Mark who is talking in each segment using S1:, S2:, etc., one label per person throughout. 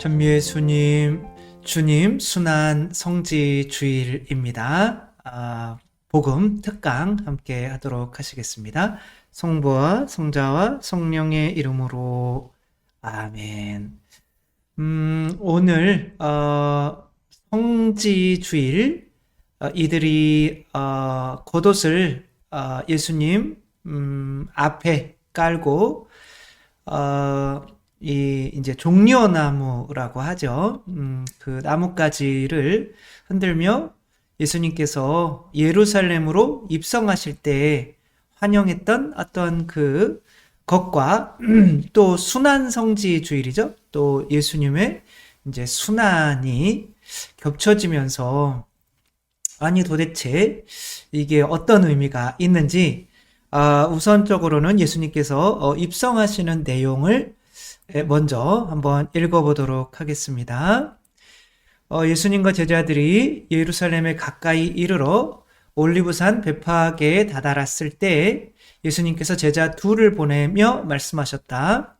S1: 전미애 주님 순환 성지 주일입니다. 복음 특강 함께 하도록 하시겠습니다. 성부와 성자와 성령의 이름으로 아멘. 오늘 성지 주일 이들이 겉옷을 예수님 앞에 깔고 이제 종려나무라고 하죠. 그 나뭇가지를 흔들며 예수님께서 예루살렘으로 입성하실 때 환영했던 어떤 그 것과 또 순환성지 주일이죠. 또 예수님의 이제 순환이 겹쳐지면서 아니 도대체 이게 어떤 의미가 있는지 우선적으로는 예수님께서 입성하시는 내용을 먼저 한번 읽어보도록 하겠습니다. 예수님과 제자들이 예루살렘에 가까이 이르러 올리브산 베파게에 다다랐을 때 예수님께서 제자 둘을 보내며 말씀하셨다.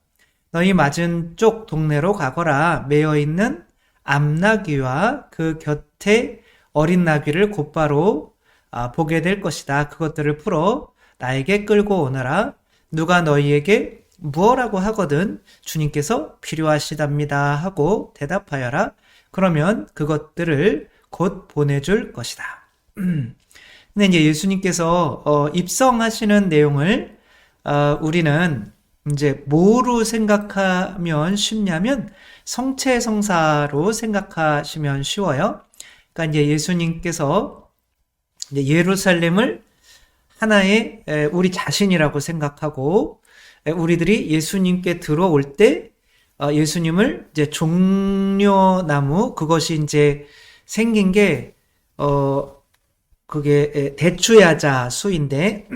S1: 너희 맞은쪽 동네로 가거라. 매어있는 암나귀와 그 곁에 어린 나귀를 곧바로 보게 될 것이다. 그것들을 풀어 나에게 끌고 오너라. 누가 너희에게 무엇라고 하거든 주님께서 필요하시답니다 하고 대답하여라. 그러면 그것들을 곧 보내줄 것이다. 근데 이제 예수님께서 입성하시는 내용을 우리는 이제 뭐로 생각하면 쉽냐면 성체성사로 생각하시면 쉬워요. 그러니까 이제 예수님께서 이제 예루살렘을 하나의 우리 자신이라고 생각하고 우리들이 예수님께 들어올 때 예수님을 이제 종려나무 그것이 이제 생긴 게 그게 대추야자 수인데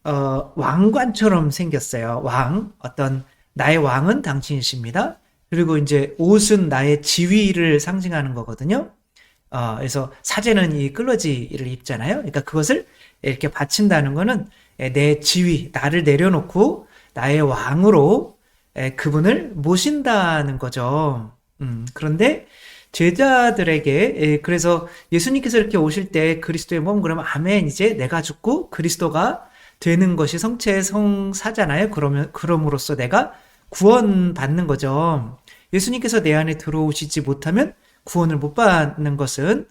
S1: 왕관처럼 생겼어요. 어떤 나의 왕은 당신이십니다. 그리고 이제 옷은 나의 지위를 상징하는 거거든요. 그래서 사제는 이 끌러지를 입잖아요. 그러니까 그것을 이렇게 바친다는 거는 내 지위, 나를 내려놓고 나의 왕으로 그분을 모신다는 거죠. 그런데 제자들에게 그래서 예수님께서 이렇게 오실 때 그리스도의 몸 그러면 아멘 이제 내가 죽고 그리스도가 되는 것이 성체의 성사잖아요. 그럼으로써 내가 구원받는 거죠. 예수님께서 내 안에 들어오시지 못하면 구원을 못 받는 것은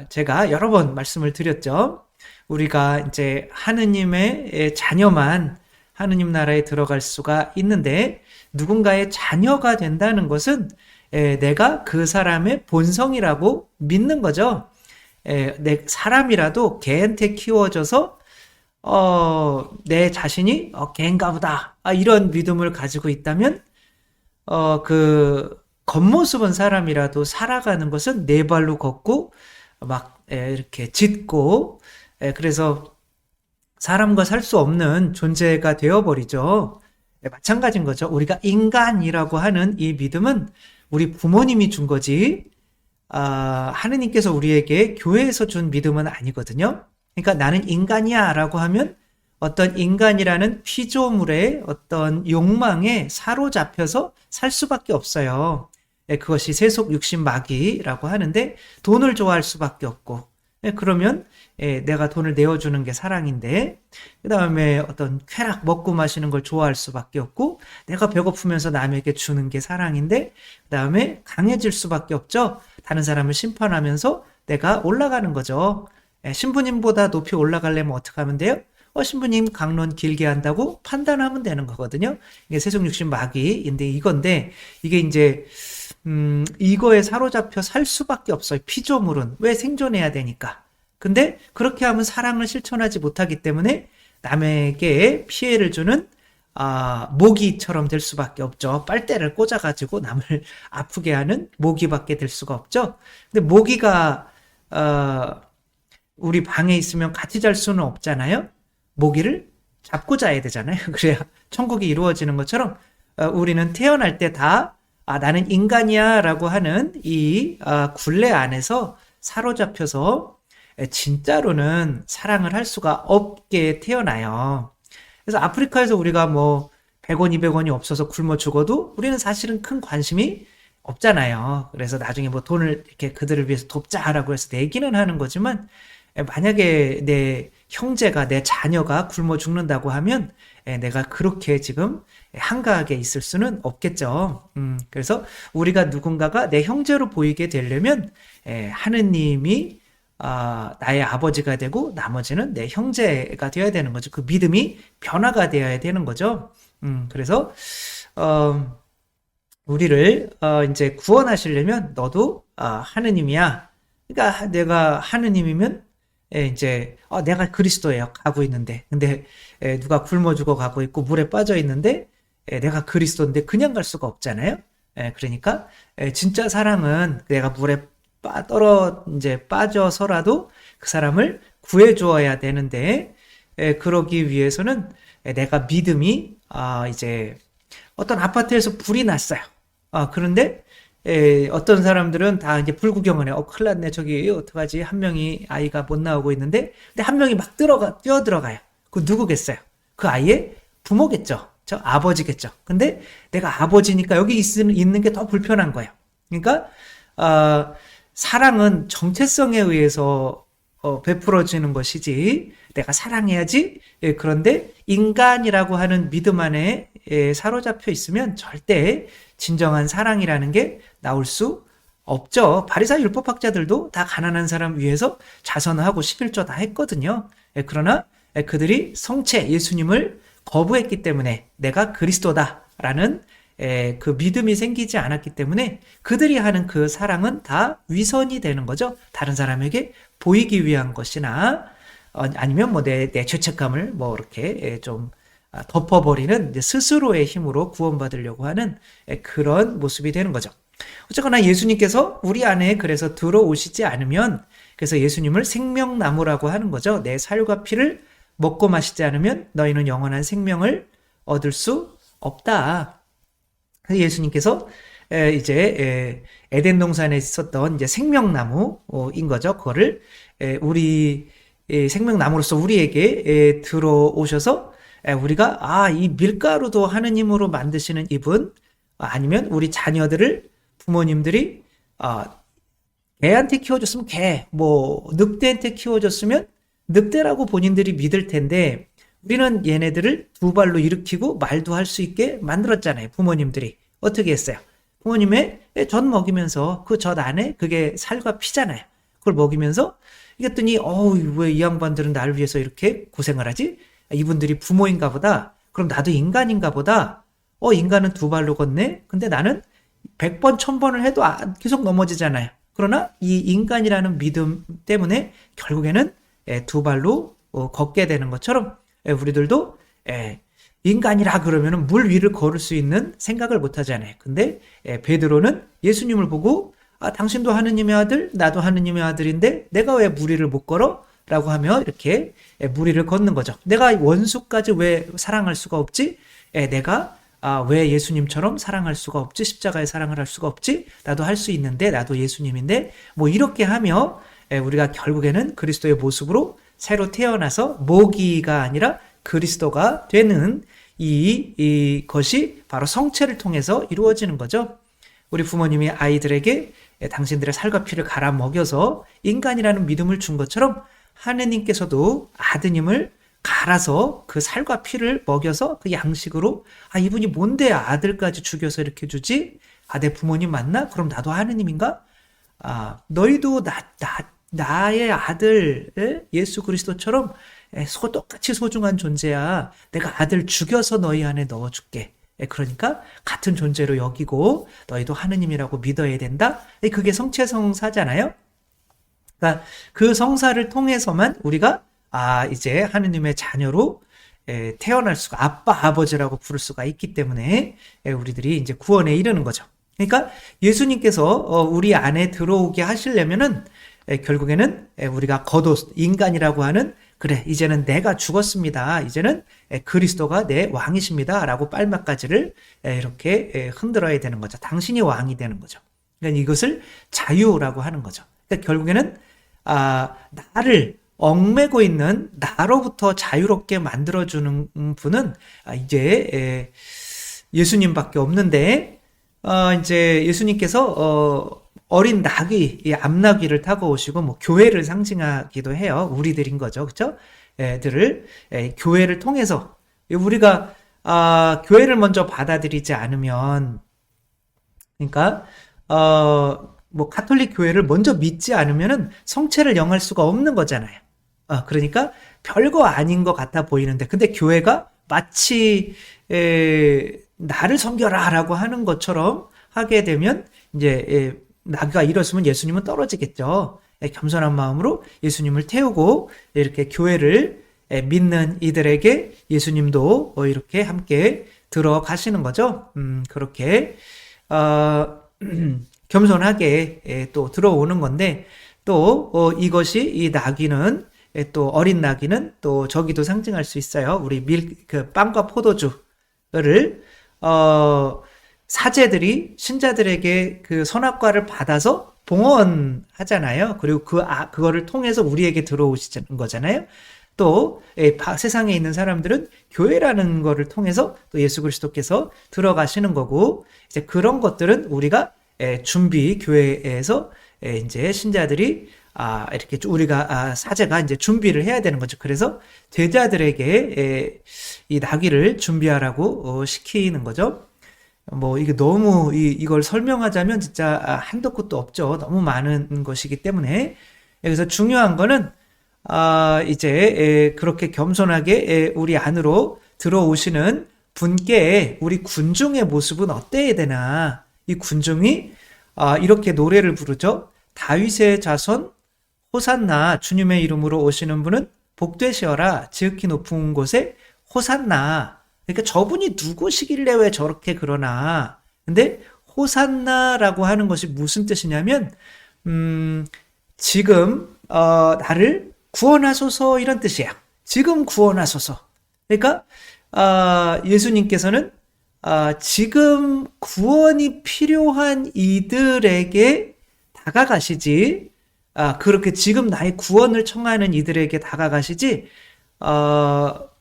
S1: 제가 여러 번 말씀을 드렸죠. 우리가 이제 하느님의 자녀만 하느님 나라에 들어갈 수가 있는데 누군가의 자녀가 된다는 것은 내가 그 사람의 본성이라고 믿는 거죠. 내 사람이라도 개한테 키워져서 내 자신이 개인가 보다 이런 믿음을 가지고 있다면 그 겉모습은 사람이라도 살아가는 것은 네 발로 걷고 막 이렇게 짖고 그래서 사람과 살 수 없는 존재가 되어버리죠. 마찬가지인 거죠. 우리가 인간이라고 하는 이 믿음은 우리 부모님이 준 거지 하느님께서 우리에게 교회에서 준 믿음은 아니거든요. 그러니까 나는 인간이야 라고 하면 어떤 인간이라는 피조물의 어떤 욕망에 사로잡혀서 살 수밖에 없어요. 그것이 세속 육신 마귀라고 하는데 돈을 좋아할 수밖에 없고 그러면 내가 돈을 내어주는 게 사랑인데 그 다음에 어떤 쾌락 먹고 마시는 걸 좋아할 수밖에 없고 내가 배고프면서 남에게 주는 게 사랑인데 그 다음에 강해질 수밖에 없죠. 다른 사람을 심판하면서 내가 올라가는 거죠. 신부님보다 높이 올라가려면 어떻게 하면 돼요? 신부님 강론 길게 한다고 판단하면 되는 거거든요. 이게 세속 육신 마귀인데 이건데 이게 이제 이거에 사로잡혀 살 수밖에 없어요. 피조물은. 왜 생존해야 되니까. 근데 그렇게 하면 사랑을 실천하지 못하기 때문에 남에게 피해를 주는 모기처럼 될 수밖에 없죠. 빨대를 꽂아가지고 남을 아프게 하는 모기밖에 될 수가 없죠. 근데 모기가 우리 방에 있으면 같이 잘 수는 없잖아요. 모기를 잡고 자야 되잖아요. 그래야 천국이 이루어지는 것처럼 우리는 태어날 때 다 나는 인간이야 라고 하는 이 굴레 안에서 사로잡혀서 진짜로는 사랑을 할 수가 없게 태어나요. 그래서 아프리카에서 우리가 뭐 100원, 200원이 없어서 굶어 죽어도 우리는 사실은 큰 관심이 없잖아요. 그래서 나중에 뭐 돈을 이렇게 그들을 위해서 돕자라고 해서 내기는 하는 거지만, 만약에 내 형제가, 내 자녀가 굶어 죽는다고 하면 내가 그렇게 지금 한가하게 있을 수는 없겠죠. 그래서 우리가 누군가가 내 형제로 보이게 되려면 하느님이 나의 아버지가 되고 나머지는 내 형제가 되어야 되는 거죠. 그 믿음이 변화가 되어야 되는 거죠. 그래서 우리를 이제 구원하시려면 너도 하느님이야. 그러니까 내가 하느님이면 이제 내가 그리스도예요. 가고 있는데. 근데 누가 굶어 죽어 가고 있고 물에 빠져 있는데 내가 그리스도인데 그냥 갈 수가 없잖아요. 그러니까 진짜 사랑은 내가 물에 이제 빠져서라도 그 사람을 구해 주어야 되는데, 그러기 위해서는 내가 믿음이 이제 어떤 아파트에서 불이 났어요. 그런데 어떤 사람들은 다 이제 불구경을 해요. 큰일 났네. 저기 어떡하지? 한 명이 아이가 못 나오고 있는데, 근데 한 명이 막 뛰어 들어가요. 그 누구겠어요? 그 아이의 부모겠죠. 저 아버지겠죠. 근데 내가 아버지니까 여기 있는 게 더 불편한 거예요. 그러니까 사랑은 정체성에 의해서 베풀어지는 것이지, 내가 사랑해야지. 그런데 인간이라고 하는 믿음 안에 사로잡혀 있으면 절대 진정한 사랑이라는 게 나올 수 없죠. 바리사이 율법학자들도 다 가난한 사람 위해서 자선하고 11조 다 했거든요. 그러나 그들이 성체 예수님을 거부했기 때문에 내가 그리스도다라는 그 믿음이 생기지 않았기 때문에 그들이 하는 그 사랑은 다 위선이 되는 거죠. 다른 사람에게 보이기 위한 것이나 아니면 뭐 내 죄책감을 뭐 이렇게 좀 덮어버리는 스스로의 힘으로 구원받으려고 하는 그런 모습이 되는 거죠. 어쨌거나 예수님께서 우리 안에 그래서 들어오시지 않으면, 그래서 예수님을 생명나무라고 하는 거죠. 내 살과 피를 먹고 마시지 않으면 너희는 영원한 생명을 얻을 수 없다. 그래서 예수님께서 이제 에덴 동산에 있었던 이제 생명나무인 거죠. 그거를 우리 생명나무로서 우리에게 들어오셔서 우리가 이 밀가루도 하느님으로 만드시는 이분, 아니면 우리 자녀들을 부모님들이 개한테 키워줬으면 개, 뭐 늑대한테 키워줬으면 늑대라고 본인들이 믿을 텐데, 우리는 얘네들을 두 발로 일으키고 말도 할 수 있게 만들었잖아요. 부모님들이 어떻게 했어요? 부모님의 젖 먹이면서 그 젖 안에 그게 살과 피잖아요. 그걸 먹이면서 이랬더니 왜 이 양반들은 나를 위해서 이렇게 고생을 하지? 이분들이 부모인가 보다. 그럼 나도 인간인가 보다. 인간은 두 발로 걷네. 근데 나는 100번 1000번을 해도 계속 넘어지잖아요. 그러나 이 인간이라는 믿음 때문에 결국에는 두 발로 걷게 되는 것처럼 우리들도 인간이라 그러면은 물 위를 걸을 수 있는 생각을 못 하잖아요. 근데 베드로는 예수님을 보고 당신도 하느님의 아들, 나도 하느님의 아들인데 내가 왜 물 위를 못 걸어? 라고 하며 이렇게 물 위를 걷는 거죠. 내가 원수까지 왜 사랑할 수가 없지? 내가 왜 예수님처럼 사랑할 수가 없지? 십자가의 사랑을 할 수가 없지? 나도 할 수 있는데, 나도 예수님인데, 뭐 이렇게 하며 우리가 결국에는 그리스도의 모습으로 새로 태어나서 모기가 아니라 그리스도가 되는 이것이 바로 성체를 통해서 이루어지는 거죠. 우리 부모님이 아이들에게 당신들의 살과 피를 갈아 먹여서 인간이라는 믿음을 준 것처럼 하느님께서도 아드님을 갈아서 그 살과 피를 먹여서 그 양식으로 이분이 뭔데 아들까지 죽여서 이렇게 주지? 내 부모님 맞나? 그럼 나도 하느님인가? 너희도 나의 아들 예수 그리스도처럼 똑같이 소중한 존재야. 내가 아들 죽여서 너희 안에 넣어줄게. 그러니까 같은 존재로 여기고 너희도 하느님이라고 믿어야 된다. 그게 성체성사잖아요. 그러니까 그 성사를 통해서만 우리가 이제 하느님의 자녀로 태어날 수가, 아빠 아버지라고 부를 수가 있기 때문에 우리들이 이제 구원에 이르는 거죠. 그러니까 예수님께서 우리 안에 들어오게 하시려면은 결국에는 우리가 인간이라고 하는, 그래 이제는 내가 죽었습니다. 이제는 그리스도가 내 왕이십니다. 라고 빨맞가지를 이렇게 흔들어야 되는 거죠. 당신이 왕이 되는 거죠. 그러니까 이것을 자유라고 하는 거죠. 그러니까 결국에는 나를 얽매고 있는 나로부터 자유롭게 만들어주는 분은 이제 예수님밖에 없는데, 이제 예수님께서 어린 나귀, 이 암나귀를 타고 오시고 뭐 교회를 상징하기도 해요. 우리들인 거죠, 그렇죠? 들을 교회를 통해서 우리가 교회를 먼저 받아들이지 않으면, 그러니까 뭐 카톨릭 교회를 먼저 믿지 않으면은 성체를 영할 수가 없는 거잖아요. 그러니까 별거 아닌 것 같아 보이는데, 근데 교회가 마치 나를 섬겨라라고 하는 것처럼 하게 되면 이제 나가 일었으면 예수님은 떨어지겠죠. 겸손한 마음으로 예수님을 태우고 이렇게 교회를 믿는 이들에게 예수님도 이렇게 함께 들어가시는 거죠. 그렇게 겸손하게 또 들어오는 건데, 또 이것이 이 나귀는 또 어린 나귀는 또 저기도 상징할 수 있어요. 우리 그 빵과 포도주를 사제들이 신자들에게 그 선악과를 받아서 봉헌하잖아요. 그리고 그거를 통해서 우리에게 들어오시는 거잖아요. 또 세상에 있는 사람들은 교회라는 거를 통해서 또 예수 그리스도께서 들어가시는 거고, 이제 그런 것들은 우리가 준비 교회에서 이제 신자들이 이렇게 우리가 사제가 이제 준비를 해야 되는 거죠. 그래서 제자들에게 이 나귀를 준비하라고 시키는 거죠. 뭐 이게 너무 이걸 설명하자면 진짜 한도 끝도 없죠. 너무 많은 것이기 때문에. 그래서 중요한 거는 이제 그렇게 겸손하게 우리 안으로 들어오시는 분께 우리 군중의 모습은 어때야 되나. 이 군중이 이렇게 노래를 부르죠. 다윗의 자손 호산나, 주님의 이름으로 오시는 분은 복되시어라, 지극히 높은 곳에 호산나. 그러니까 저분이 누구시길래 왜 저렇게 그러나. 근데 호산나라고 하는 것이 무슨 뜻이냐면 지금 나를 구원하소서 이런 뜻이에요. 지금 구원하소서. 그러니까 예수님께서는 지금 구원이 필요한 이들에게 다가가시지, 그렇게 지금 나의 구원을 청하는 이들에게 다가가시지,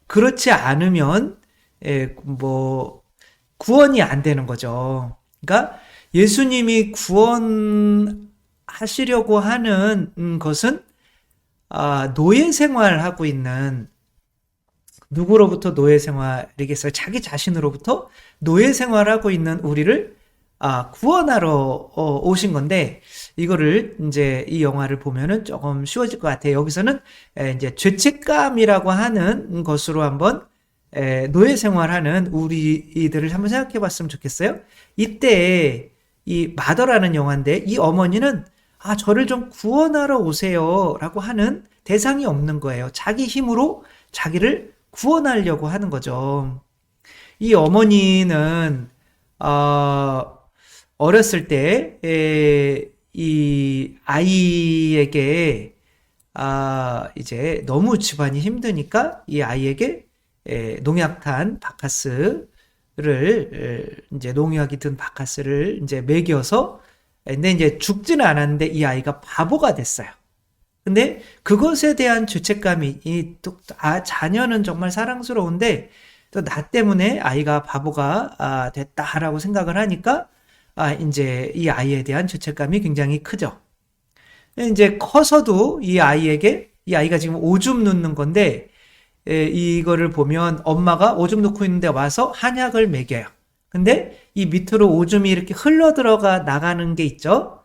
S1: 그렇지 않으면 뭐 구원이 안 되는 거죠. 그러니까 예수님이 구원하시려고 하는 것은 노예 생활하고 있는, 누구로부터 노예 생활이겠어요? 자기 자신으로부터 노예 생활하고 있는 우리를 구원하러 오신 건데, 이거를 이제 이 영화를 보면은 조금 쉬워질 것 같아요. 여기서는 이제 죄책감이라고 하는 것으로 한번 노예 생활하는 우리들을 한번 생각해 봤으면 좋겠어요. 이때 이 마더라는 영화인데, 이 어머니는 저를 좀 구원하러 오세요 라고 하는 대상이 없는 거예요. 자기 힘으로 자기를 구원하려고 하는 거죠. 이 어머니는 어렸을 때 이 아이에게 이제 너무 집안이 힘드니까 이 아이에게 농약탄 바카스를 이제 농약이 든 바카스를 이제 먹여서, 근데 이제 죽지는 않았는데 이 아이가 바보가 됐어요. 근데 그것에 대한 죄책감이, 자녀는 정말 사랑스러운데 또 나 때문에 아이가 바보가 됐다라고 생각을 하니까 이제 이 아이에 대한 죄책감이 굉장히 크죠. 이제 커서도 이 아이가 지금 오줌 넣는 건데, 이거를 보면 엄마가 오줌 넣고 있는데 와서 한약을 먹여요. 근데 이 밑으로 오줌이 이렇게 흘러 들어가 나가는 게 있죠.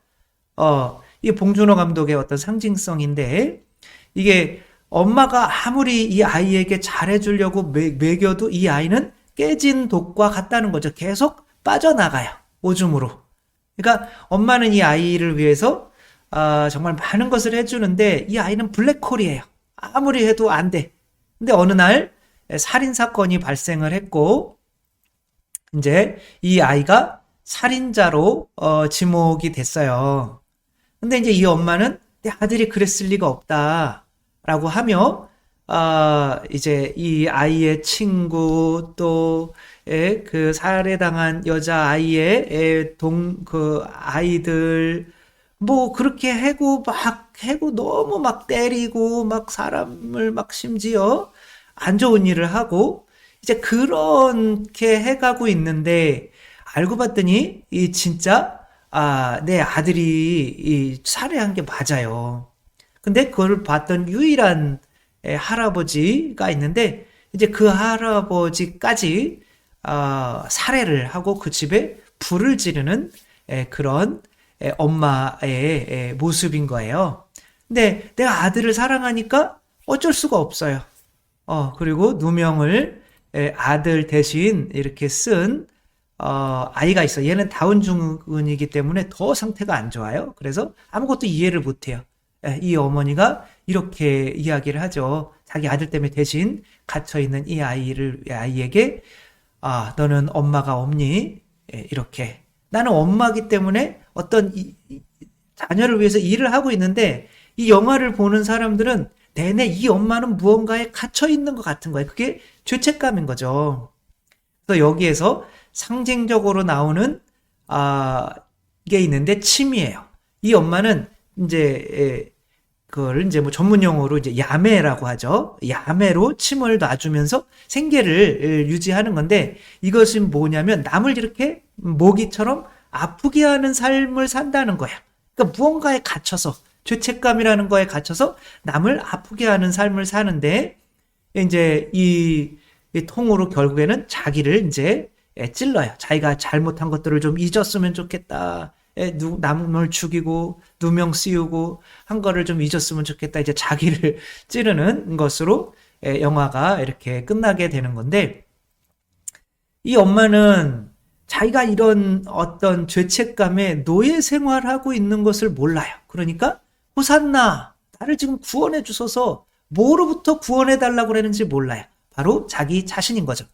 S1: 이 봉준호 감독의 어떤 상징성인데, 이게 엄마가 아무리 이 아이에게 잘해주려고 먹여도 이 아이는 깨진 독과 같다는 거죠. 계속 빠져나가요, 오줌으로. 그러니까 엄마는 이 아이를 위해서 정말 많은 것을 해주는데 이 아이는 블랙홀이에요. 아무리 해도 안 돼. 근데 어느 날 살인사건이 발생을 했고, 이제 이 아이가 살인자로 지목이 됐어요. 근데 이제 이 엄마는 내 아들이 그랬을 리가 없다라고 하며, 이제 이 아이의 친구, 또 그 살해당한 여자 아이의 그 아이들, 뭐 그렇게 해고 막 해고 너무 막 때리고 막 사람을 막 심지어 안 좋은 일을 하고 이제 그렇게 해가고 있는데 알고 봤더니 이 진짜 내 아들이 이 살해한 게 맞아요. 근데 그걸 봤던 유일한 할아버지가 있는데 이제 그 할아버지까지 살해를 하고 그 집에 불을 지르는 그런 엄마의 모습인 거예요. 근데 내가 아들을 사랑하니까 어쩔 수가 없어요. 그리고 누명을 아들 대신 이렇게 쓴 아이가 있어. 얘는 다운 증후군이기 때문에 더 상태가 안 좋아요. 그래서 아무것도 이해를 못 해요. 이 어머니가 이렇게 이야기를 하죠. 자기 아들 때문에 대신 갇혀 있는 이 아이에게 너는 엄마가 없니? 이렇게. 나는 엄마기 때문에 어떤 자녀를 위해서 일을 하고 있는데 이 영화를 보는 사람들은 내내 이 엄마는 무언가에 갇혀 있는 것 같은 거예요. 그게 죄책감인 거죠. 그래서 여기에서 상징적으로 나오는 게 있는데 침이에요. 이 엄마는 이제 그걸 이제 뭐 전문 용어로 이제 야매라고 하죠. 야매로 침을 놔주면서 생계를 유지하는 건데 이것은 뭐냐면 남을 이렇게 모기처럼 아프게 하는 삶을 산다는 거야. 그러니까 무언가에 갇혀서 죄책감이라는 거에 갇혀서 남을 아프게 하는 삶을 사는데 이제 이 통으로 결국에는 자기를 이제 찔러요. 자기가 잘못한 것들을 좀 잊었으면 좋겠다. 남을 죽이고 누명 씌우고 한 거를 좀 잊었으면 좋겠다. 이제 자기를 찌르는 것으로 영화가 이렇게 끝나게 되는 건데 이 엄마는 자기가 이런 어떤 죄책감에 노예 생활하고 있는 것을 몰라요. 그러니까 호산나 나를 지금 구원해 주소서 뭐로부터 구원해 달라고 그러는지 몰라요. 바로 자기 자신인 거죠.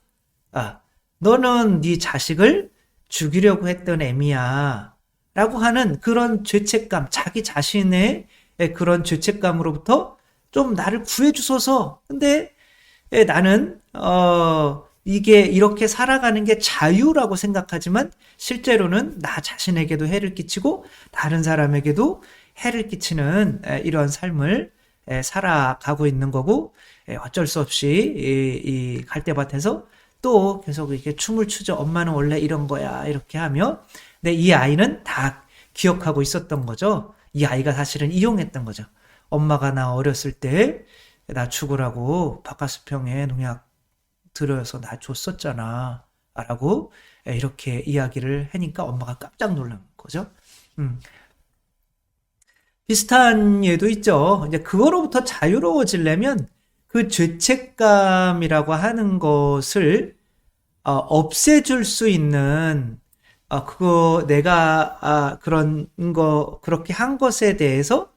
S1: 너는 네 자식을 죽이려고 했던 애미야. 라고 하는 그런 죄책감, 자기 자신의 그런 죄책감으로부터 좀 나를 구해주소서. 근데 나는, 이게 이렇게 살아가는 게 자유라고 생각하지만 실제로는 나 자신에게도 해를 끼치고 다른 사람에게도 해를 끼치는 이런 삶을 살아가고 있는 거고 어쩔 수 없이 이 갈대밭에서 또 계속 이렇게 춤을 추죠. 엄마는 원래 이런 거야. 이렇게 하며. 근데 이 아이는 다 기억하고 있었던 거죠. 이 아이가 사실은 이용했던 거죠. 엄마가 나 어렸을 때 나 죽으라고 바카스평에 농약 들여서 나 줬었잖아. 라고 이렇게 이야기를 하니까 엄마가 깜짝 놀란 거죠. 비슷한 예도 있죠. 이제 그거로부터 자유로워지려면 그 죄책감이라고 하는 것을 없애줄 수 있는 그거 내가 그런 거 그렇게 한 것에 대해서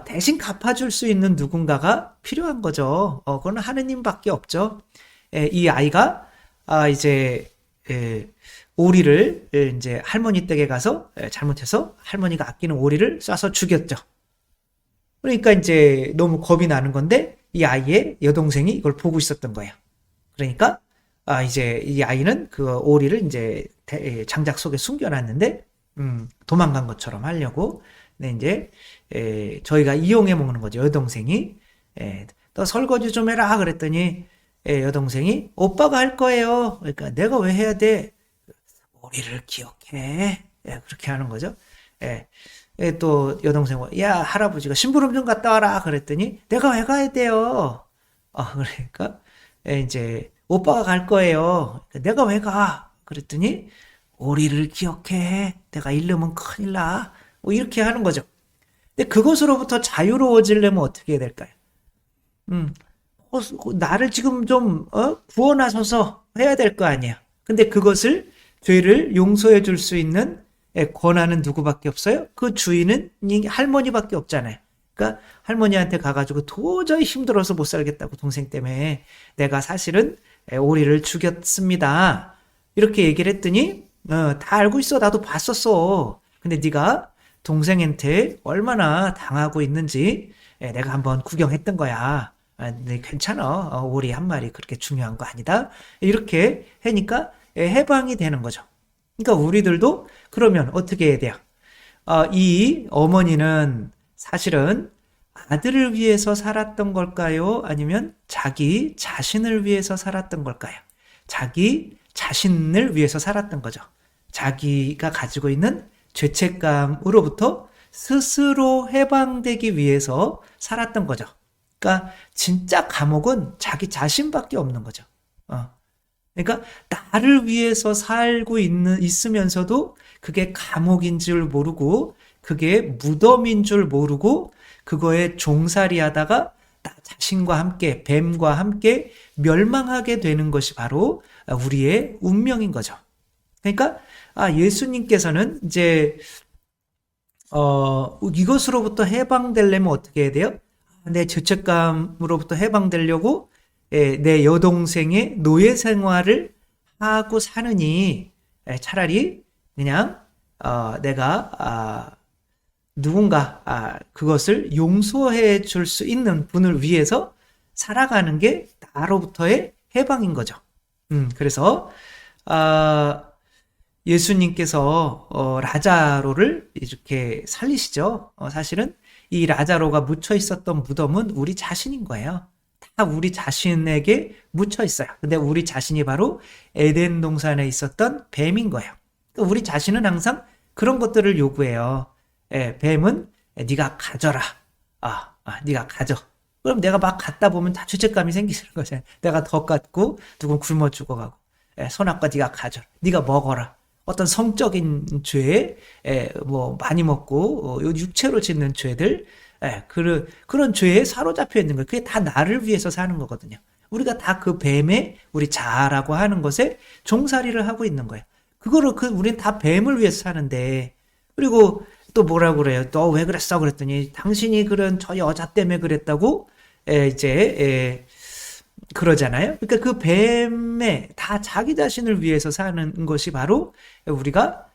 S1: 대신 갚아줄 수 있는 누군가가 필요한 거죠. 그건 하느님밖에 없죠. 이 아이가 이제 오리를 이제 할머니 댁에 가서 잘못해서 할머니가 아끼는 오리를 쏴서 죽였죠. 그러니까 이제 너무 겁이 나는 건데 이 아이의 여동생이 이걸 보고 있었던 거예요. 그러니까 이제 이 아이는 그 오리를 이제 장작 속에 숨겨놨는데 도망간 것처럼 하려고. 근데 이제 저희가 이용해 먹는 거죠. 여동생이 너 설거지 좀 해라 그랬더니 여동생이 오빠가 할 거예요. 그러니까 내가 왜 해야 돼? 우리를 기억해. 그렇게 하는 거죠. 또 여동생 야 할아버지가 심부름 좀 갔다 와라 그랬더니 내가 왜 가야 돼요? 그러니까 이제 오빠가 갈 거예요. 내가 왜 가? 그랬더니 우리를 기억해. 내가 잃으면 큰일 나. 뭐 이렇게 하는 거죠. 근데 그것으로부터 자유로워지려면 어떻게 해야 될까요? 나를 지금 좀 구원하소서 해야 될 거 아니야. 근데 그것을 죄를 용서해 줄 수 있는 권한은 누구밖에 없어요? 그 주인은 할머니밖에 없잖아요. 그러니까 할머니한테 가가지고 도저히 힘들어서 못 살겠다고 동생 때문에 내가 사실은 오리를 죽였습니다. 이렇게 얘기를 했더니 다 알고 있어. 나도 봤었어. 근데 네가 동생한테 얼마나 당하고 있는지 내가 한번 구경했던 거야. 네, 괜찮아. 오리 한 마리 그렇게 중요한 거 아니다. 이렇게 하니까 해방이 되는 거죠. 그러니까 우리들도 그러면 어떻게 해야 돼요? 이 어머니는 사실은 아들을 위해서 살았던 걸까요? 아니면 자기 자신을 위해서 살았던 걸까요? 자기 자신을 위해서 살았던 거죠. 자기가 가지고 있는 죄책감으로부터 스스로 해방되기 위해서 살았던 거죠. 그러니까 진짜 감옥은 자기 자신밖에 없는 거죠. 그러니까 나를 위해서 살고 있으면서도 그게 감옥인 줄 모르고 그게 무덤인 줄 모르고 그거에 종살이 하다가 나 자신과 함께 뱀과 함께 멸망하게 되는 것이 바로 우리의 운명인 거죠. 그러니까 예수님께서는 이제 이것으로부터 해방되려면 어떻게 해야 돼요? 내 죄책감으로부터 해방되려고 내 여동생의 노예 생활을 하고 사느니 차라리 그냥 내가 누군가 그것을 용서해 줄 수 있는 분을 위해서 살아가는 게 나로부터의 해방인 거죠. 그래서 예수님께서 라자로를 이렇게 살리시죠. 사실은 이 라자로가 묻혀 있었던 무덤은 우리 자신인 거예요. 다 우리 자신에게 묻혀 있어요. 근데 우리 자신이 바로 에덴 동산에 있었던 뱀인 거예요. 우리 자신은 항상 그런 것들을 요구해요. 뱀은 네가 가져라. 네가 가져. 그럼 내가 막 갖다 보면 다 죄책감이 생기는 거잖아요. 내가 더 갖고 누군 굶어 죽어가고. 손아까 네가 가져라. 네가 먹어라. 어떤 성적인 죄, 뭐 많이 먹고 육체로 짓는 죄들, 그런 죄에 사로잡혀 있는 거예요. 그게 다 나를 위해서 사는 거거든요. 우리가 다 그 뱀의 우리 자아라고 하는 것에 종살이를 하고 있는 거예요. 그거를 우리는 다 뱀을 위해서 사는데, 그리고 또 뭐라고 그래요? 너 왜 그랬어? 그랬더니 당신이 그런 저 여자 때문에 그랬다고 이제 그러잖아요. 그러니까 그 뱀에 다 자기 자신을 위해서 사는 것이 바로 우리가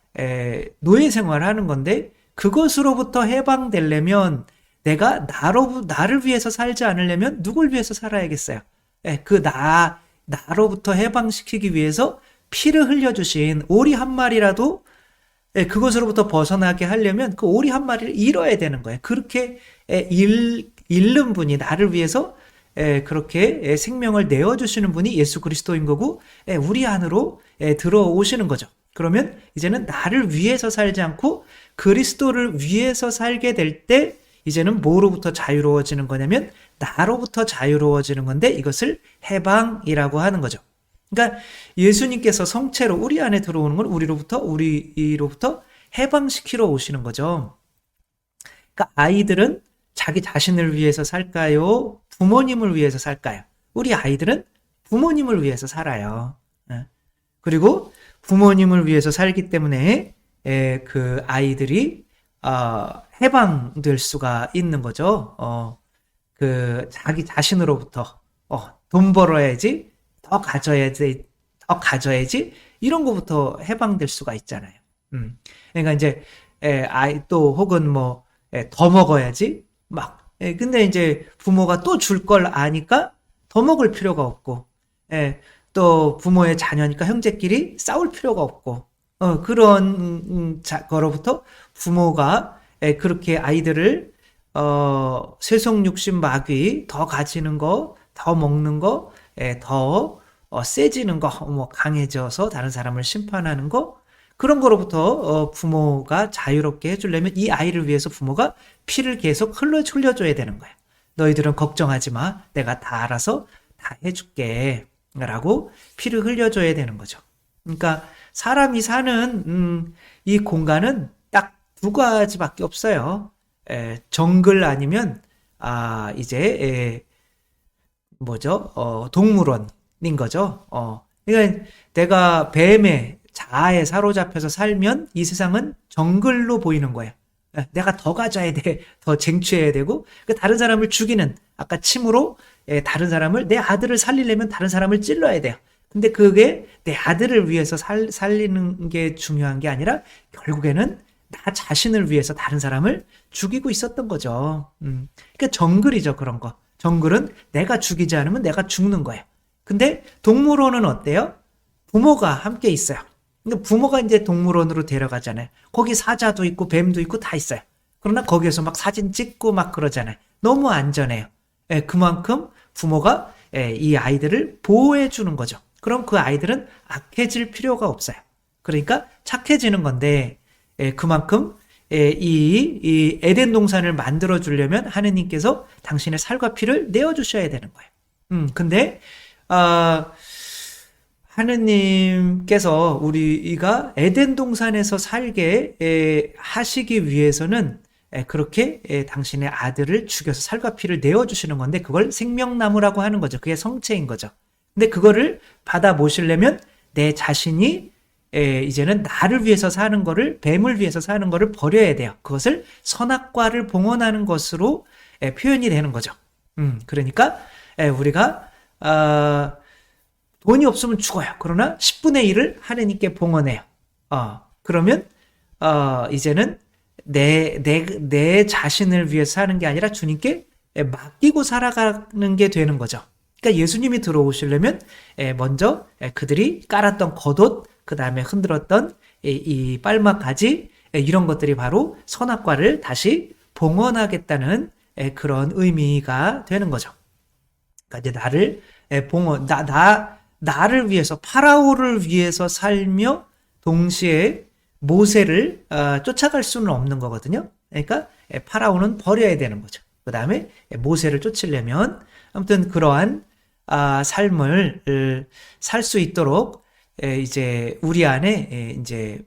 S1: 노예 생활을 하는 건데, 그것으로부터 해방되려면 내가 나를 위해서 살지 않으려면 누굴 위해서 살아야겠어요? 나로부터 해방시키기 위해서 피를 흘려주신 오리 한 마리라도 그것으로부터 벗어나게 하려면 그 오리 한 마리를 잃어야 되는 거예요. 그렇게 잃는 분이 나를 위해서 그렇게 생명을 내어주시는 분이 예수 그리스도인 거고, 우리 안으로 들어오시는 거죠. 그러면 이제는 나를 위해서 살지 않고 그리스도를 위해서 살게 될 때 이제는 뭐로부터 자유로워지는 거냐면 나로부터 자유로워지는 건데, 이것을 해방이라고 하는 거죠. 그러니까 예수님께서 성체로 우리 안에 들어오는 건 우리로부터 해방시키러 오시는 거죠. 그러니까 아이들은 자기 자신을 위해서 살까요? 부모님을 위해서 살까요? 우리 아이들은 부모님을 위해서 살아요. 그리고 부모님을 위해서 살기 때문에 그 아이들이 해방될 수가 있는 거죠. 그 자기 자신으로부터 돈 벌어야지, 더 가져야지 이런 거부터 해방될 수가 있잖아요. 그러니까 이제 아이 또 혹은 뭐 더 먹어야지 막. 근데 이제 부모가 또 줄 걸 아니까 더 먹을 필요가 없고, 또 부모의 자녀니까 형제끼리 싸울 필요가 없고, 그런 거로부터 부모가 그렇게 아이들을 세속 육신 마귀, 더 가지는 거, 더 먹는 거, 더 세지는 거, 뭐 강해져서 다른 사람을 심판하는 거, 그런 거로부터 부모가 자유롭게 해주려면 이 아이를 위해서 부모가 피를 계속 흘려줘야 되는 거예요. 너희들은 걱정하지 마. 내가 다 알아서 다 해줄게. 라고 피를 흘려줘야 되는 거죠. 그러니까 사람이 사는 이 공간은 딱 두 가지밖에 없어요. 정글 아니면 이제 동물원인 거죠. 그러니까 내가 뱀의 자아에 사로잡혀서 살면 이 세상은 정글로 보이는 거예요. 내가 더 가져야 돼, 더 쟁취해야 되고, 다른 사람을 죽이는, 아까 침으로 다른 사람을, 내 아들을 살리려면 다른 사람을 찔러야 돼요. 근데 그게 내 아들을 위해서 살리는 게 중요한 게 아니라 결국에는 나 자신을 위해서 다른 사람을 죽이고 있었던 거죠. 그러니까 정글이죠, 그런 거. 정글은 내가 죽이지 않으면 내가 죽는 거예요. 근데 동물원은 어때요? 부모가 함께 있어요. 그러니까 부모가 이제 동물원으로 데려가잖아요. 거기 사자도 있고 뱀도 있고 다 있어요. 그러나 거기에서 막 사진 찍고 막 그러잖아요. 너무 안전해요. 예, 그만큼 부모가 이 아이들을 보호해 주는 거죠. 그럼 그 아이들은 악해질 필요가 없어요. 그러니까 착해지는 건데 그만큼 이 에덴 동산을 만들어 주려면 하느님께서 당신의 살과 피를 내어 주셔야 되는 거예요. 근데 하느님께서 우리가 에덴 동산에서 살게 하시기 위해서는 그렇게 당신의 아들을 죽여서 살과 피를 내어 주시는 건데 그걸 생명나무라고 하는 거죠. 그게 성체인 거죠. 근데 그거를 받아 모시려면 내 자신이 이제는 나를 위해서 사는 거를, 뱀을 위해서 사는 거를 버려야 돼요. 그것을 선악과를 봉헌하는 것으로 표현이 되는 거죠. 그러니까 우리가 돈이 없으면 죽어요. 그러나 10분의 1을 하느님께 봉헌해요. 그러면 이제는 내 자신을 위해서 사는 게 아니라 주님께 맡기고 살아가는 게 되는 거죠. 그러니까 예수님이 들어오시려면 먼저 그들이 깔았던 겉옷, 그 다음에 흔들었던 이 빨막가지, 이런 것들이 바로 선악과를 다시 봉헌하겠다는 그런 의미가 되는 거죠. 그러니까 이제 나를 나를 위해서, 파라오를 위해서 살며 동시에 모세를 쫓아갈 수는 없는 거거든요. 그러니까 파라오는 버려야 되는 거죠. 그 다음에 모세를 쫓으려면 아무튼 그러한 삶을 살 수 있도록 이제 우리 안에 이제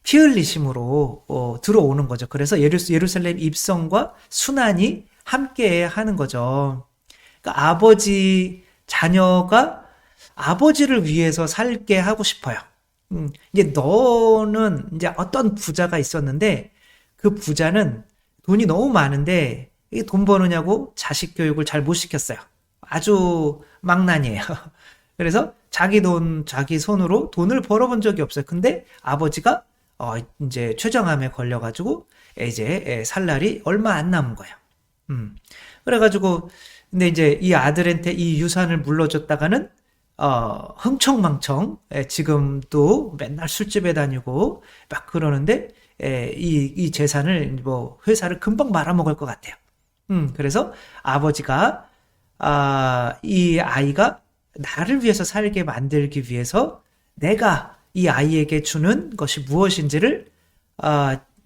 S1: 피 흘리심으로 들어오는 거죠. 그래서 예루살렘 입성과 순환이 함께 하는 거죠. 그러니까 자녀가 아버지를 위해서 살게 하고 싶어요. 이제 너는 이제 어떤 부자가 있었는데 그 부자는 돈이 너무 많은데 이게 돈 버느냐고 자식 교육을 잘 못 시켰어요. 아주 망난이에요. 그래서 자기 손으로 돈을 벌어본 적이 없어요. 근데 아버지가 이제 최정암에 걸려가지고 이제 살 날이 얼마 안 남은 거예요. 그래가지고 근데 이제 이 아들한테 이 유산을 물려줬다가는 흥청망청 지금도 맨날 술집에 다니고 막 그러는데 이 재산을 뭐 회사를 금방 말아먹을 것 같아요. 그래서 아버지가 이 아이가 나를 위해서 살게 만들기 위해서 내가 이 아이에게 주는 것이 무엇인지를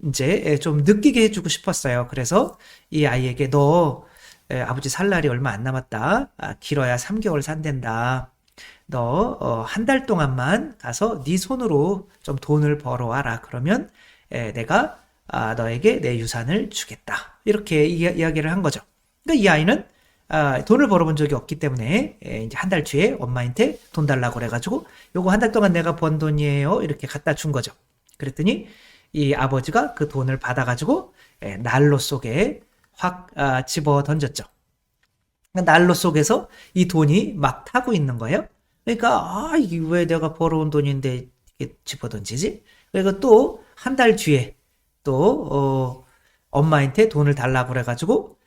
S1: 이제 좀 느끼게 해주고 싶었어요. 그래서 이 아이에게 너 아버지 살 날이 얼마 안 남았다. 길어야 3개월 산댄다. 너 한 달 동안만 가서 네 손으로 좀 돈을 벌어와라. 그러면 내가 너에게 내 유산을 주겠다. 이렇게 이야기를 한 거죠. 그러니까 이 아이는 돈을 벌어본 적이 없기 때문에 이제 한 달 뒤에 엄마한테 돈 달라고 그래가지고 요거 한 달 동안 내가 번 돈이에요. 이렇게 갖다 준 거죠. 그랬더니 이 아버지가 그 돈을 받아가지고 난로 속에 확 집어 던졌죠. 난로 속에서 이 돈이 막 타고 있는 거예요. 그러니까 이게 왜 내가 벌어온 돈인데 이렇게 집어 던지지? 그리고 또 한 달 뒤에 또 엄마한테 돈을 달라고 그래가지고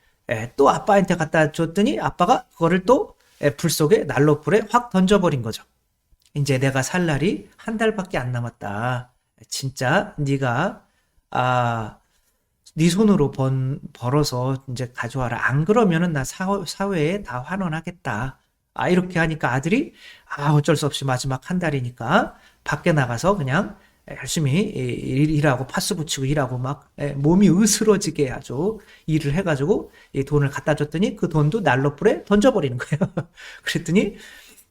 S1: 또 아빠한테 갖다 줬더니 아빠가 그거를 또 불 속에 난로불에 확 던져버린 거죠. 이제 내가 살 날이 한 달밖에 안 남았다. 진짜 네가 네 손으로 벌어서 이제 가져와라. 안 그러면은 나 사회에 다 환원하겠다. 이렇게 하니까 아들이 어쩔 수 없이 마지막 한 달이니까 밖에 나가서 그냥 열심히 일하고 파스 붙이고 일하고 막 몸이 으스러지게 아주 일을 해가지고 이 돈을 갖다 줬더니 그 돈도 난로불에 던져버리는 거예요. 그랬더니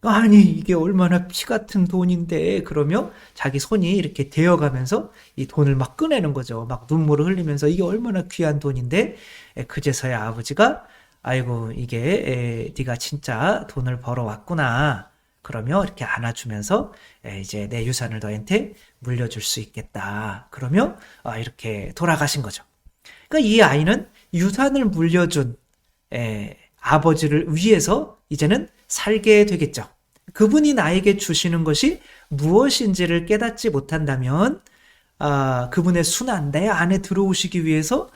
S1: 아니 이게 얼마나 피 같은 돈인데 그러며 자기 손이 이렇게 데어가면서 이 돈을 막 꺼내는 거죠. 막 눈물을 흘리면서 이게 얼마나 귀한 돈인데 그제서야 아버지가 아이고 이게 네가 진짜 돈을 벌어왔구나. 그러며 이렇게 안아주면서 이제 내 유산을 너한테 물려줄 수 있겠다. 그러며 이렇게 돌아가신 거죠. 그러니까 이 아이는 유산을 물려준 아버지를 위해서 이제는 살게 되겠죠. 그분이 나에게 주시는 것이 무엇인지를 깨닫지 못한다면 그분의 순환, 내 안에 들어오시기 위해서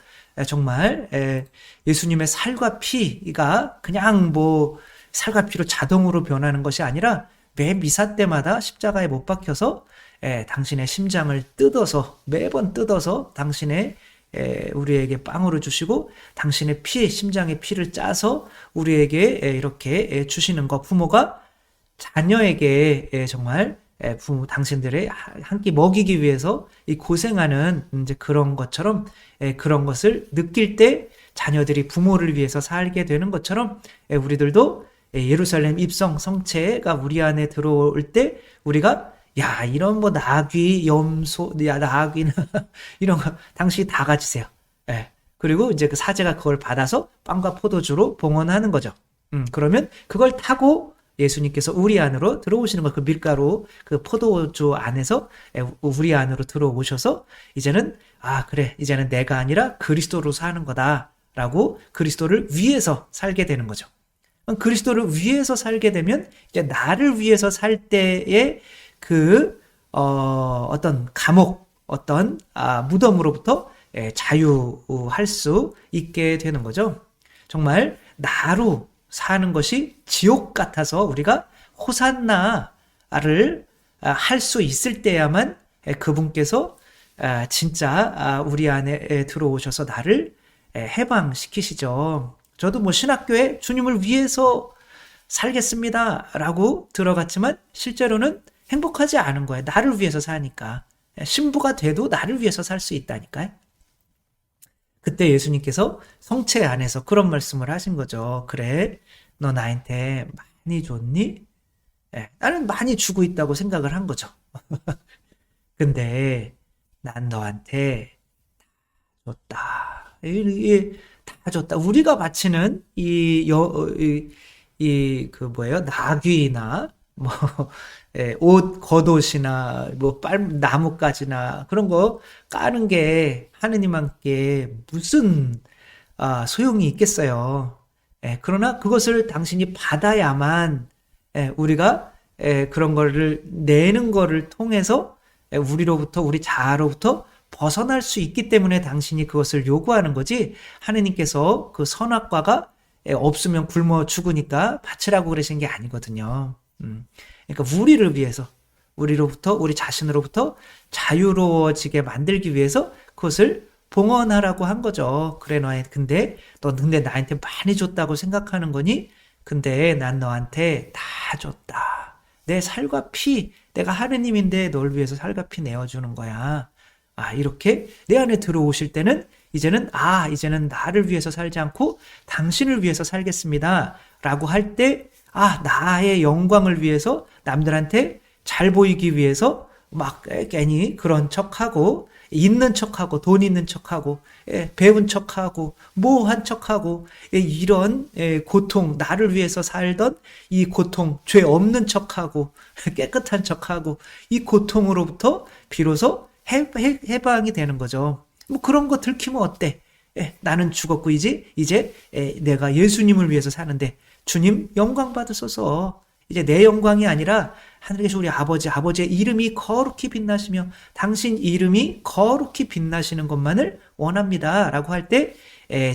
S1: 정말 예수님의 살과 피가 그냥 뭐 살과 피로 자동으로 변하는 것이 아니라 매 미사 때마다 십자가에 못 박혀서 당신의 심장을 뜯어서 매번 뜯어서 당신의 우리에게 빵으로 주시고 당신의 심장의 피를 짜서 우리에게 이렇게 주시는 것, 부모가 자녀에게 정말 부모 당신들의 한 끼 먹이기 위해서 이 고생하는 이제 그런 것처럼 그런 것을 느낄 때 자녀들이 부모를 위해서 살게 되는 것처럼 우리들도 예루살렘 입성 성체가 우리 안에 들어올 때 우리가 야 이런 뭐 나귀 염소 야 나귀나 이런 거 당신이 다 가지세요. 그리고 이제 그 사제가 그걸 받아서 빵과 포도주로 봉헌하는 거죠. 그러면 그걸 타고 예수님께서 우리 안으로 들어오시는 거, 그 밀가루, 그 포도주 안에서 우리 안으로 들어오셔서 이제는 그래 이제는 내가 아니라 그리스도로 사는 거다라고 그리스도를 위해서 살게 되는 거죠. 그리스도를 위해서 살게 되면 이제 나를 위해서 살 때의 그 어떤 감옥, 어떤 무덤으로부터 자유할 수 있게 되는 거죠. 정말 나로 사는 것이 지옥 같아서 우리가 호산나를 할 수 있을 때야만 그분께서 진짜 우리 안에 들어오셔서 나를 해방시키시죠. 저도 뭐 신학교에 주님을 위해서 살겠습니다 라고 들어갔지만 실제로는 행복하지 않은 거예요. 나를 위해서 사니까. 신부가 돼도 나를 위해서 살 수 있다니까요. 그때 예수님께서 성체 안에서 그런 말씀을 하신 거죠. 그래, 너 나한테 많이 줬니? 나는 많이 주고 있다고 생각을 한 거죠. 근데 난 너한테 다 줬다. 다 줬다. 우리가 바치는 나귀나 뭐 옷 겉옷이나 뭐 나뭇가지나 그런 거 까는 게 하느님께 무슨 소용이 있겠어요. 그러나 그것을 당신이 받아야만 우리가 그런 거를 내는 거를 통해서 우리로부터 우리 자아로부터 벗어날 수 있기 때문에 당신이 그것을 요구하는 거지, 하느님께서 그 선악과가 없으면 굶어 죽으니까 바치라고 그러신 게 아니거든요. 그러니까 우리를 위해서, 우리로부터, 우리 자신으로부터 자유로워지게 만들기 위해서 그것을 봉헌하라고 한 거죠. 그래, 근데 나한테 많이 줬다고 생각하는 거니? 근데 난 너한테 다 줬다. 내 살과 피, 내가 하느님인데 널 위해서 살과 피 내어주는 거야. 이렇게 내 안에 들어오실 때는 이제는 나를 위해서 살지 않고 당신을 위해서 살겠습니다 라고 할 때, 나의 영광을 위해서, 남들한테 잘 보이기 위해서 막 괜히 그런 척하고, 있는 척하고, 돈 있는 척하고, 배운 척하고, 모한 척하고, 이런 고통, 나를 위해서 살던 이 고통, 죄 없는 척하고, 깨끗한 척하고, 이 고통으로부터 비로소 해방이 되는 거죠. 뭐 그런 거 들키면 어때? 나는 죽었고 이제 내가 예수님을 위해서 사는데 주님 영광 받으소서. 이제 내 영광이 아니라 하늘에 계신 우리 아버지의 이름이 거룩히 빛나시며 당신 이름이 거룩히 빛나시는 것만을 원합니다 라고 할 때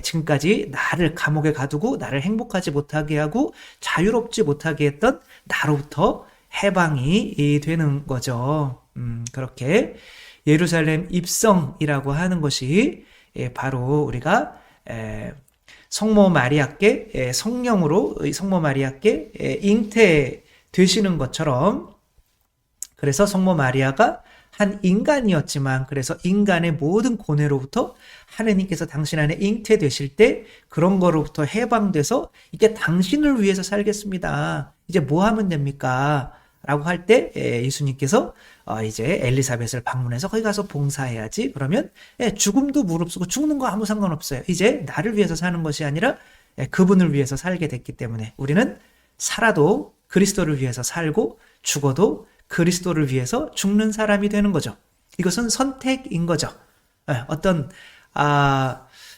S1: 지금까지 나를 감옥에 가두고 나를 행복하지 못하게 하고 자유롭지 못하게 했던 나로부터 해방이 되는 거죠. 그렇게 예루살렘 입성이라고 하는 것이 바로 우리가 성모 마리아께 성령으로 성모 마리아께 잉태되시는 것처럼, 그래서 성모 마리아가 한 인간이었지만 그래서 인간의 모든 고뇌로부터 하느님께서 당신 안에 잉태되실 때 그런 거로부터 해방돼서 이제 당신을 위해서 살겠습니다. 이제 뭐 하면 됩니까? 라고 할 때 예수님께서 이제 엘리사벳을 방문해서 거기 가서 봉사해야지. 그러면 죽음도 무릅쓰고 죽는 거 아무 상관없어요. 이제 나를 위해서 사는 것이 아니라 그분을 위해서 살게 됐기 때문에 우리는 살아도 그리스도를 위해서 살고 죽어도 그리스도를 위해서 죽는 사람이 되는 거죠. 이것은 선택인 거죠. 어떤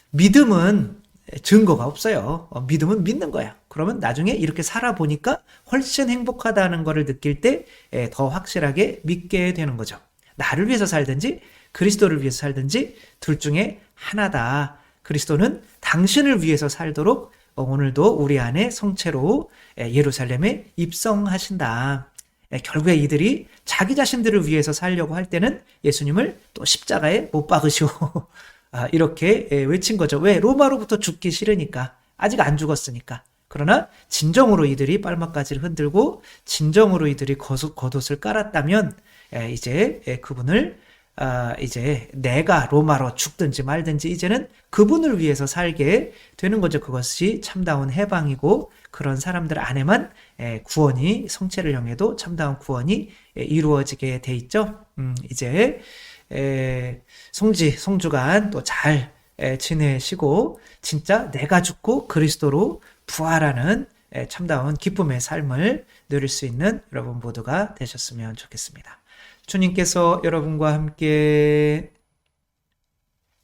S1: 믿음은 증거가 없어요. 믿음은 믿는 거야. 그러면 나중에 이렇게 살아보니까 훨씬 행복하다는 것을 느낄 때 더 확실하게 믿게 되는 거죠. 나를 위해서 살든지 그리스도를 위해서 살든지 둘 중에 하나다. 그리스도는 당신을 위해서 살도록 오늘도 우리 안에 성체로 예루살렘에 입성하신다. 결국에 이들이 자기 자신들을 위해서 살려고 할 때는 예수님을 또 십자가에 못 박으시오. 이렇게 외친 거죠. 왜? 로마로부터 죽기 싫으니까. 아직 안 죽었으니까. 그러나 진정으로 이들이 빨막가지를 흔들고 진정으로 이들이 겉옷을 깔았다면 이제 그분을 이제 내가 로마로 죽든지 말든지 이제는 그분을 위해서 살게 되는 거죠. 그것이 참다운 해방이고 그런 사람들 안에만 구원이 성체를 향해도 참다운 구원이 이루어지게 돼 있죠. 이제 송주간 또 잘 지내시고 진짜 내가 죽고 그리스도로 부활하는 참다운 기쁨의 삶을 누릴 수 있는 여러분 모두가 되셨으면 좋겠습니다. 주님께서 여러분과 함께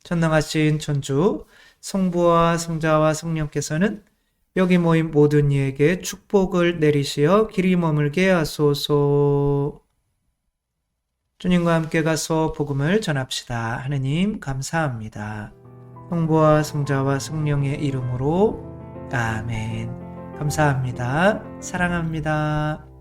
S1: 전능하신 천주 성부와 성자와 성령께서는 여기 모인 모든 이에게 축복을 내리시어 길이 머물게 하소서. 주님과 함께 가서 복음을 전합시다. 하느님 감사합니다. 성부와 성자와 성령의 이름으로 아멘. 감사합니다. 사랑합니다.